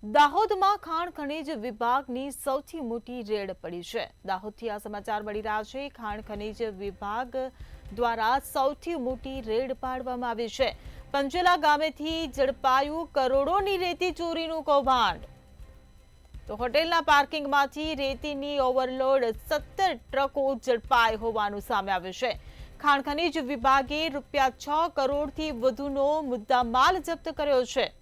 દાહોદમાં ખાણ ખનીજ વિભાગની સૌથી મોટી રેડ પડી છે। દાહોદથી આ સમાચાર મળી રહ્યા છે। ખાણ ખનીજ વિભાગ દ્વારા સૌથી મોટી રેડ પાડવામાં આવી છે। પંચેલા ગામેથી ઝડપાયું કરોડોની રેતી ચોરીનું કૌભાંડ। તો હોટેલના પાર્કિંગમાંથી રેતીની ઓવરલોડ 17 ટ્રકો ઝડપાઈ હોવાનું સામે આવ્યું છે। ખાણ ખનીજ વિભાગે ₹6 કરોડથી વધુનો મુદ્દામાલ જપ્ત કર્યો છે।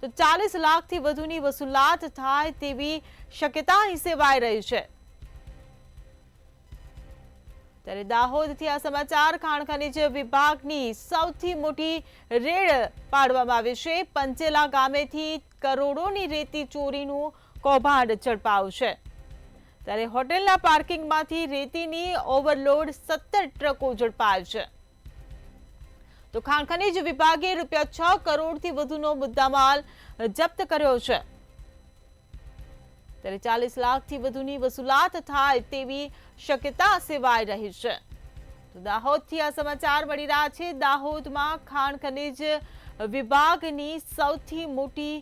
તો 40 લાખથી વધુની વસૂલાત થાય તેવી શક્યતા અહીં સેવાઈ રહી છે। ત્યારે દાહોદથી આ સમાચાર ખાણ ખનીજ વિભાગની સૌથી મોટી રેડ પાડવામાં આવી છે। પંચેલા ગામેથી કરોડોની રેતી ચોરીનું કૌભાંડ ઝડપાયું છે। ત્યારે હોટેલના પાર્કિંગમાંથી રેતીની ઓવરલોડ 17 ટ્રકો ઝડપાય છે। તો ખાણ ખનીજ વિભાગે ₹6 કરોડથી વધુનો મુદ્દામાલ જપ્ત કર્યો છે। ત્યારે 40 લાખથી વધુની વસૂલાત થાય તેવી શક્યતા સેવાઈ રહી છે। તો દાહોદથી આ સમાચાર મળી રહ્યા છે। દાહોદમાં ખાણ ખનીજ વિભાગની સૌથી મોટી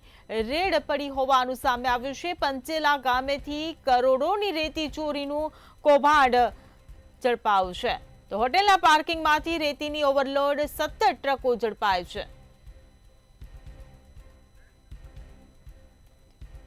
રેડ પડી હોવાનું સામે આવ્યું છે। પંચેલા ગામેથી કરોડોની રેતી ચોરીનું કૌભાંડ ઝડપાયું છે। તો હોટેલના પાર્કિંગમાંથી રેતીની ઓવરલોડ 17 ટ્રકો ઝડપાય છે।